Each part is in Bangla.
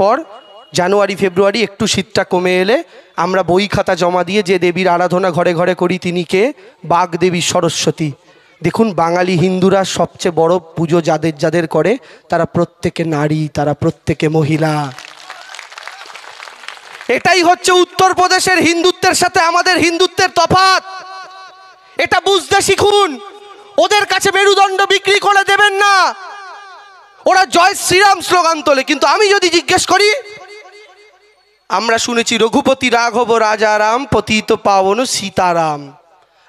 পর জানুয়ারি ফেব্রুয়ারি একটু শীতটা কমে এলে আমরা বই খাতা জমা দিয়ে যে দেবীর আরাধনা ঘরে ঘরে করি তিনি কে? বাগদেবী সরস্বতী। দেখুন বাঙালি হিন্দুরা সবচেয়ে বড় পুজো যাদের যাদের করে তারা প্রত্যেকে নারী, তারা প্রত্যেকে মহিলা। এটাই হচ্ছে উত্তরপ্রদেশের হিন্দুত্বের সাথে আমাদের হিন্দুত্বের তফাৎ। এটা বুঝতে শিখুন। ওদের কাছে মেরুদণ্ড বিক্রি করে দেবেন না। ওরা জয় শ্রীরাম স্লোগান তোলে, কিন্তু আমি যদি জিজ্ঞেস করি, আমরা শুনেছি রঘুপতি রাঘব রাজা রাম পতিত পাবন সীতারাম।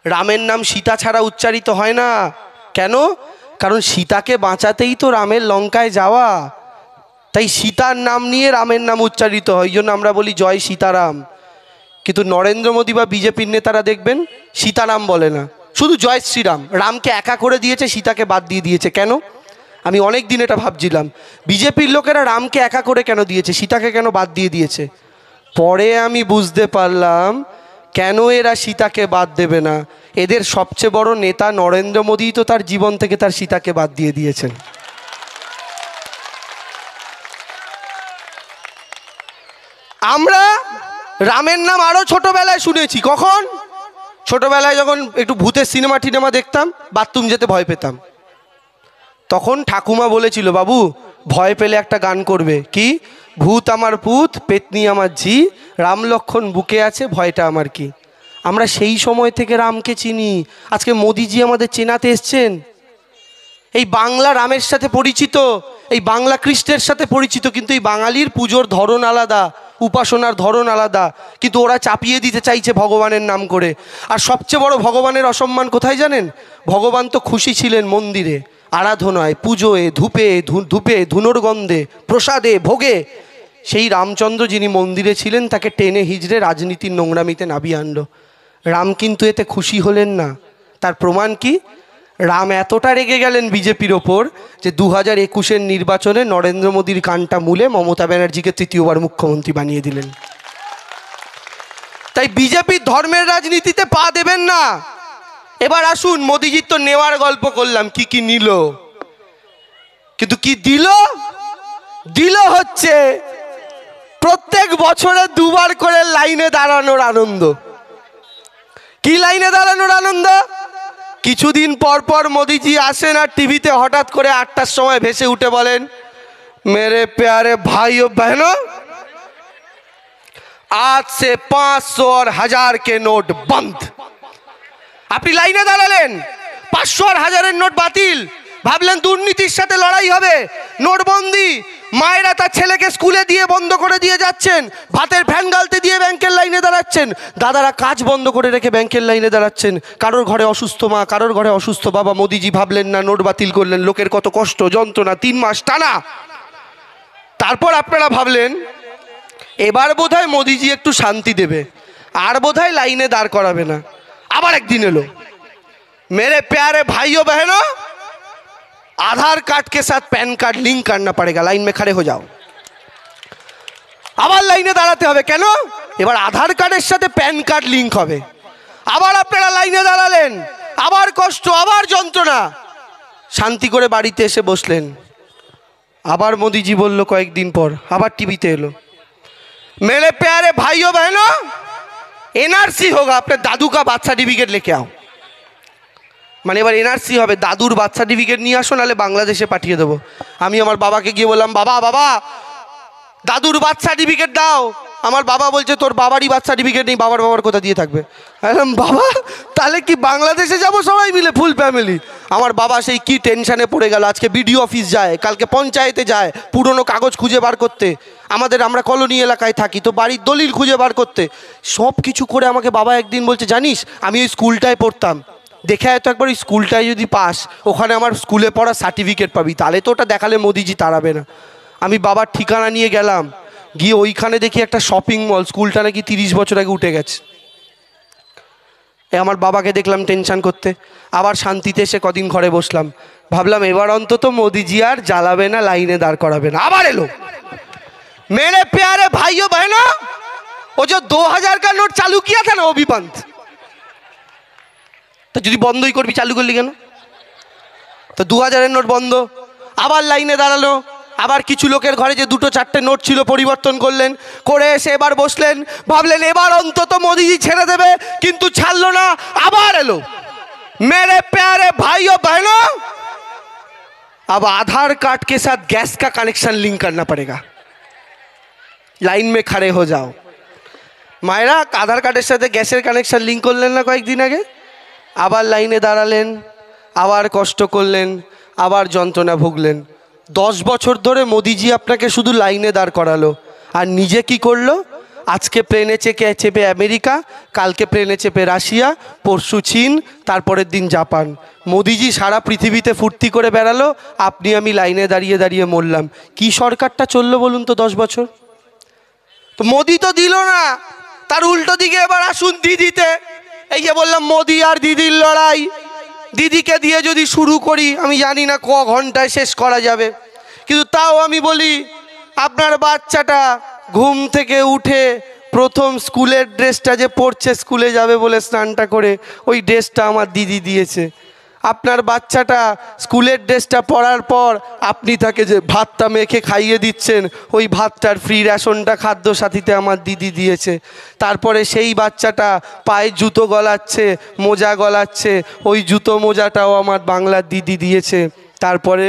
রামের নাম সীতা ছাড়া উচ্চারিত হয় না। কেন? কারণ সীতাকে বাঁচাতেই তো রামের লঙ্কায় যাওয়া। তাই সীতার নাম নিয়ে রামের নাম উচ্চারিত হয়, এই জন্য আমরা বলি জয় সীতারাম। কিন্তু নরেন্দ্র মোদী বা বিজেপির নেতারা দেখবেন সীতারাম বলে না, শুধু জয় শ্রীরাম। রামকে একা করে দিয়েছে, সীতাকে বাদ দিয়ে দিয়েছে। কেন? আমি অনেক দিন এটা ভাবছিলাম, বিজেপির লোকেরা রামকে একা করে কেন দিয়েছে, সীতাকে কেন বাদ দিয়ে দিয়েছে। পরে আমি বুঝতে পারলাম কেন এরা সীতাকে বাদ দেবে না। এদের সবচেয়ে বড় নেতা নরেন্দ্র মোদী তো তার জীবন থেকে তার সীতাকে বাদ দিয়ে দিয়েছেন। আমরা রামের নাম আরো ছোটবেলায় শুনেছি। কখন? ছোটবেলায় যখন একটু ভূতের সিনেমা টিনেমা দেখতাম, বাথরুম যেতে ভয় পেতাম, তখন ঠাকুমা বলেছিল, বাবু ভয় পেলে একটা গান করবে, কি? ভূত আমার পুত, পেতনি আমার ঝি, রাম লক্ষণ বুকে আছে, ভয়টা আমার কি। আমরা সেই সময় থেকে রামকে চিনি। আজকে মোদিজি আমাদের চেনাতে এসছেন। এই বাংলা রামের সাথে পরিচিত, এই বাংলা কৃষ্ণের সাথে পরিচিত, কিন্তু এই বাঙালির পুজোর ধরন আলাদা, উপাসনার ধরন আলাদা, কিন্তু ওরা চাপিয়ে দিতে চাইছে ভগবানের নাম করে। আর সবচেয়ে বড় ভগবানের অসম্মান কোথায় জানেন? ভগবান তো খুশি ছিলেন মন্দিরে, আরাধনায়, পুজোয়, ধূপে, ধুনোর গন্ধে, প্রসাদে, ভোগে। সেই রামচন্দ্র যিনি মন্দিরে ছিলেন তাকে টেনে হিজড়ে রাজনীতির নোংরামিতে নামিয়ে আনলো। রাম কিন্তু এতে খুশি হলেন না। তার প্রমাণ কি? রাম এতটা রেগে গেলেন বিজেপির ওপর যে 2021-এর নির্বাচনে নরেন্দ্র মোদীর কানটা মুলে মমতা ব্যানার্জিকে তৃতীয়বার মুখ্যমন্ত্রী বানিয়ে দিলেন। তাই বিজেপির ধর্মের রাজনীতিতে পা দেবেন না। এবার আসুন, মোদিজির তো নেওয়ার গল্প করলাম, কি কি নিল, কিন্তু কি দিল? দিল হচ্ছে প্রত্যেক বছরে 2 বার করে লাইনে দাঁড়ানোর আনন্দ। কি লাইনে দাঁড়ানোর আনন্দ? কিছুদিন পর পর মোদিজি আসেন আর টিভিতে হঠাৎ করে 8টার সময় ভেসে উঠে বলেন, मेरे प्यारे भाइयों बहनों, आज से 500 और 1000 के नोट बंद। আপনি লাইনে দাঁড়ালেন, 500 আর 1000-এর নোট বাতিল। ভাবলেন দুর্নীতির সাথে লড়াই হবে, নোটবন্দি। মায়েরা তার ছেলেকে স্কুলে দিয়ে বন্ধ করে দিয়ে যাচ্ছেন, ভাতের ফ্যান গালতে দিয়ে ব্যাংকের লাইনে দাঁড়াচ্ছেন, দাদারা কাজ বন্ধ করে রেখে ব্যাংকের লাইনে দাঁড়াচ্ছেন। কারোর ঘরে অসুস্থ মা, কারোর ঘরে অসুস্থ বাবা। মোদিজি ভাবলেন না, নোট বাতিল করলেন, লোকের কত কষ্ট যন্ত্রণা, 3 মাস টানা। তারপর আপনারা ভাবলেন এবার বোধহয় মোদিজি একটু শান্তি দেবে, আর বোধহয় লাইনে দাঁড় করাবে না। আবার একদিন এলো, मेरे प्यारे भाइयों बहनों, आधार कार्ड के साथ पैन कार्ड लिंक करना पड़ेगा, लाइन में खड़े हो जाओ। আবার লাইনে দাঁড়াতে হবে। কেন? এবার আধার কার্ডের সাথে প্যান কার্ড লিংক হবে। আবার আপনারা লাইনে দাঁড়ালেন, আবার কষ্ট, আবার যন্ত্রণা। শান্তি করে বাড়িতে এসে বসলেন। আবার মোদিজি বলল কয়েকদিন পর, আবার টিভিতে এলো, मेरे प्यारे भाइयों बहनों, एनआरसी होगा, अपने दादू का बार्थ सर्टिफिकेट लेके आओ। মানে এবার এনআরসি হবে, দাদুর বার্থ সার্টিফিকেট নিয়ে আসো, নাহলে বাংলাদেশে পাঠিয়ে দেবো। আমি আমার বাবাকে গিয়ে বললাম, বাবা বাবা দাদুর বার্থ সার্টিফিকেট দাও। আমার বাবা বলছে, তোর বাবারই বার্থ সার্টিফিকেট নেই, বাবার কোথা দিয়ে থাকবে? বাবা তাহলে কি বাংলাদেশে যাব সবাই মিলে ফুল ফ্যামিলি? আমার বাবা সেই কি টেনশানে পড়ে গেল। আজকে বিডিও অফিস যায়, কালকে পঞ্চায়েতে যায় পুরনো কাগজ খুঁজে বার করতে। আমরা কলোনি এলাকায় থাকি, তো বাড়ির দলিল খুঁজে বার করতে, সব কিছু করে আমাকে বাবা একদিন বলছে, জানিস আমি ওই স্কুলটায় পড়তাম, দেখে হয়তো একবার ওই স্কুলটায় যদি পাস, ওখানে আমার স্কুলে পড়া সার্টিফিকেট পাবি, তাহলে তো ওটা দেখালে মোদিজি তাড়াবে না। আমি বাবার ঠিকানা নিয়ে গেলাম, গিয়ে ওইখানে দেখি একটা শপিং মল, স্কুলটা নাকি 30 বছর আগে উঠে গেছে। আমার বাবাকে দেখলাম টেনশন করতে। আবার শান্তিতে এসে কদিন ঘরে বসলাম, ভাবলাম এবার অন্তত মোদিজি আর জ্বালাবে না, লাইনে দাঁড় করাবে না। আবার এলো, मेरे प्यारे भाइयों बहनों, वो जो 2000 का नोट चालू किया था ना, वो भी बंद। তো যদি বন্ধই করবি, চালু করলি কেন? তো 2000-এর নোট বন্ধ। আবার লাইনে দাঁড়ালো, আবার কিছু লোকের ঘরে যে 2-4টে নোট ছিল পরিবর্তন করলেন, করে এসে এবার বসলেন, ভাবলেন এবার অন্তত মোদিজি ছেড়ে দেবে, কিন্তু ছাড়লো না, আবার এলো। मेरे प्यारे भाइयों बहनों, अब आधार कार्ड के साथ गैस का कनेक्शन लिंक करना पड़ेगा। लाइन में खड़े हो जाओ। मायरा आधार कार्डेर साथे गैसेर कानेक्शन लिंक करलेन ना कয়েকদিন আগে, আবার লাইনে দাঁড়ালেন, আবার কষ্ট করলেন, আবার যন্ত্রণা ভুগলেন। 10 বছর ধরে মোদিজি আপনাকে শুধু লাইনে দাঁড় করালো, আর নিজে কি করলো? আজকে প্লেনে চেপে আমেরিকা, কালকে প্লেনে চেপে রাশিয়া, পরশু চীন, তারপরের দিন জাপান। মোদিজি সারা পৃথিবীতে ফুর্তি করে বেড়ালো, আপনি আমি লাইনে দাঁড়িয়ে দাঁড়িয়ে মরলাম। কি সরকারটা চললো বলুন তো 10 বছর? তো মোদি তো দিল না, তার উল্টো দিকে এবার আসুন দিদিতে। এই যে বললাম মোদি আর দিদির লড়াই, দিদিকে দিয়ে যদি শুরু করি আমি জানি না ক ঘন্টায় শেষ করা যাবে, কিন্তু তাও আমি বলি, আপনার বাচ্চাটা ঘুম থেকে উঠে প্রথম স্কুলের ড্রেসটা যে পরছে, স্কুলে যাবে বলে স্নানটা করে, ওই ড্রেসটা আমার দিদি দিয়েছে। আপনার বাচ্চাটা স্কুলের ড্রেসটা পরার পর আপনি তাকে যে ভাতটা মেখে খাইয়ে দিচ্ছেন, ওই ভাতটার ফ্রি রেশনটা খাদ্য সাথীতে আমার দিদি দিয়েছে। তারপরে সেই বাচ্চাটা পায়ে জুতো গলাচ্ছে, মোজা গলাচ্ছে, ওই জুতো মোজাটাও আমার বাংলার দিদি দিয়েছে। তারপরে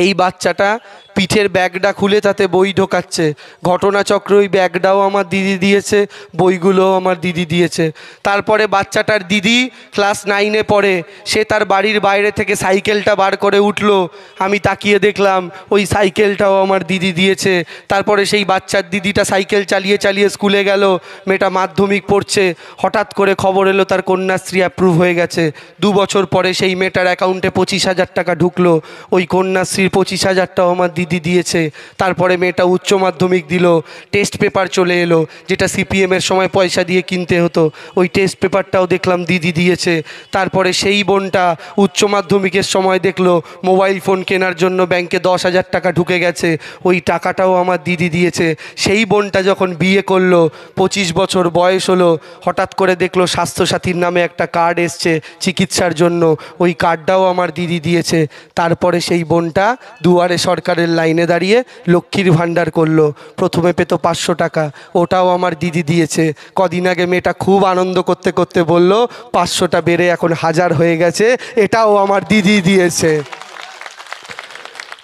এই বাচ্চাটা পিঠের ব্যাগটা খুলে তাতে বই ঢোকাচ্ছে, ঘটনাচক্র ওই ব্যাগটাও আমার দিদি দিয়েছে, বইগুলোও আমার দিদি দিয়েছে। তারপরে বাচ্চাটার দিদি ক্লাস 9-এ পড়ে, সে তার বাড়ির বাইরে থেকে সাইকেলটা বার করে উঠলো, আমি তাকিয়ে দেখলাম ওই সাইকেলটাও আমার দিদি দিয়েছে। তারপরে সেই বাচ্চার দিদিটা সাইকেল চালিয়ে চালিয়ে স্কুলে গেল, মেয়েটা মাধ্যমিক পড়ছে, হঠাৎ করে খবর এলো তার কন্যাশ্রী অ্যাপ্রুভ হয়ে গেছে। 2 বছর পরে সেই মেয়েটার অ্যাকাউন্টে 25,000 টাকা ঢুকলো, ওই কন্যাশ্রীর 25,000টাও আমার দিদি দিয়েছে। তারপরে মেয়েটা উচ্চ মাধ্যমিক দিল, টেস্ট পেপার চলে এলো, যেটা সিপিএমের সময় পয়সা দিয়ে কিনতে হতো, ওই টেস্ট পেপারটাও দেখলাম দিদি দিয়েছে। তারপরে সেই বোনটা উচ্চ মাধ্যমিকের সময় দেখলো মোবাইল ফোন কেনার জন্য ব্যাংকে 10,000 টাকা ঢুকে গেছে, ওই টাকাটাও আমার দিদি দিয়েছে। সেই বোনটা যখন বিয়ে করলো, 25 বছর বয়স হলো, হঠাৎ করে দেখলো স্বাস্থ্যসাথীর নামে একটা কার্ড এসছে চিকিৎসার জন্য, ওই কার্ডটাও আমার দিদি দিয়েছে। তারপরে সেই বোনটা দুয়ারে সরকারের লাইনে দাঁড়িয়ে লক্ষ্মীর ভাণ্ডার করলো, প্রথমে পেত 500 টাকা, ওটাও আমার দিদি দিয়েছে। কদিন আগে মেয়েটা খুব আনন্দ করতে করতে বলল 500টা বেড়ে এখন 1000 হয়ে গেছে, এটাও আমার দিদি দিয়েছে।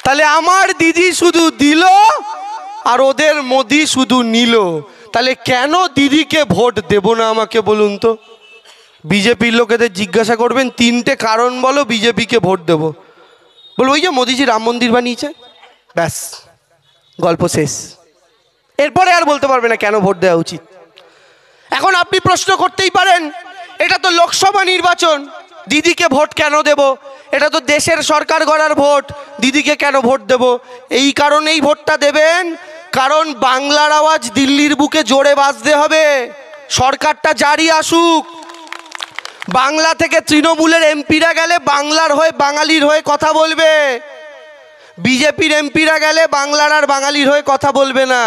তাহলে আমার দিদি শুধু দিল আর ওদের মোদি শুধু নিল। তাহলে কেন দিদিকে ভোট দেব না আমাকে বলুন তো? বিজেপির লোকেদের জিজ্ঞাসা করবেন 3টে কারণ বলো বিজেপিকে ভোট দেব, বলবো ওই যে মোদিজি রাম মন্দির বানিয়েছে, ব্যাস গল্প শেষ। এরপরে আর বলতে পারবে না কেন ভোট দেওয়া উচিত। এখন আপনি প্রশ্ন করতেই পারেন, এটা তো লোকসভা নির্বাচন, দিদিকে ভোট কেন দেব? এটা তো দেশের সরকার গড়ার ভোট, দিদিকে কেন ভোট দেব? এই কারণেই ভোটটা দেবেন, কারণ বাংলার আওয়াজ দিল্লির বুকে জোরে বাজতে হবে। সরকারটা জারি আসুক, বাংলা থেকে তৃণমূলের এমপিরা গেলে বাংলার হয়ে বাঙালির হয়ে কথা বলবে, বিজেপির এমপিরা গেলে বাংলার আর বাঙালির হয়ে কথা বলবে না।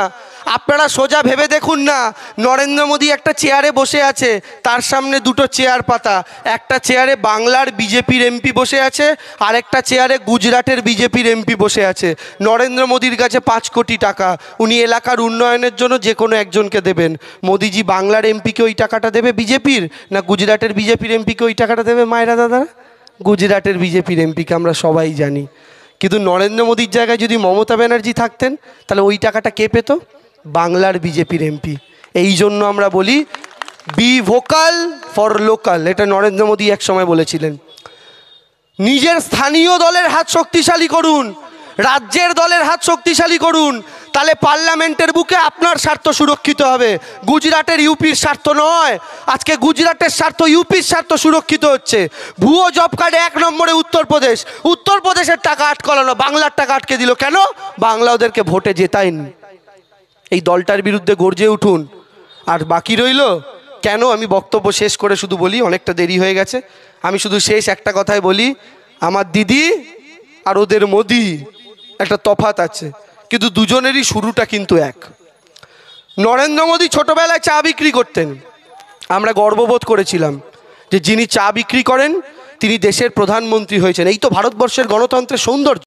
আপনারা সোজা ভেবে দেখুন না, নরেন্দ্র মোদী একটা চেয়ারে বসে আছে, তার সামনে 2টো চেয়ার পাতা, একটা চেয়ারে বাংলার বিজেপির এমপি বসে আছে, আর একটা চেয়ারে গুজরাটের বিজেপির এমপি বসে আছে। নরেন্দ্র মোদীর কাছে 5 কোটি টাকা, উনি এলাকার উন্নয়নের জন্য যে কোনো একজনকে দেবেন। মোদিজি বাংলার এমপিকে ওই টাকাটা দেবে বিজেপির, না গুজরাটের বিজেপির এমপিকে ওই টাকাটা দেবে? মায়েরা দাদা, গুজরাটের বিজেপির এমপিকে আমরা সবাই জানি। কিন্তু নরেন্দ্র মোদীর জায়গায় যদি মমতা ব্যানার্জি থাকতেন, তাহলে ওই টাকাটা কে পেত? বাংলার বিজেপির এমপি। এই জন্য আমরা বলি বি ভোকাল ফর লোকাল, এটা নরেন্দ্র মোদী এক সময় বলেছিলেন। নিজের স্থানীয় দলের হাত শক্তিশালী করুন, রাজ্যের দলের হাত শক্তিশালী করুন, তাহলে পার্লামেন্টের বুকে আপনার স্বার্থ সুরক্ষিত হবে, গুজরাটের ইউপির স্বার্থ নয়। আজকে গুজরাটের স্বার্থ ইউপির স্বার্থ সুরক্ষিত হচ্ছে। ভুয়ো জব কার্ডে 1 নম্বরে উত্তরপ্রদেশ, উত্তরপ্রদেশের টাকা আটকানো, বাংলার টাকা আটকে দিল কেন? বাংলা ওদেরকে ভোটে জেতায়নি। এই দলটার বিরুদ্ধে গর্জে উঠুন। আর বাকি রইল কেন? আমি বক্তব্য শেষ করে শুধু বলি, অনেকটা দেরি হয়ে গেছে, আমি শুধু শেষ একটা কথাই বলি, আমার দিদি আর ওদের মোদি একটা তফাৎ আছে, কিন্তু দুজনেরই শুরুটা কিন্তু এক। নরেন্দ্র মোদী ছোটবেলায় চা বিক্রি করতেন, আমরা গর্ববোধ করেছিলাম যে যিনি চা বিক্রি করেন তিনি দেশের প্রধানমন্ত্রী হয়েছেন। এই তো ভারতবর্ষের গণতন্ত্রের সৌন্দর্য।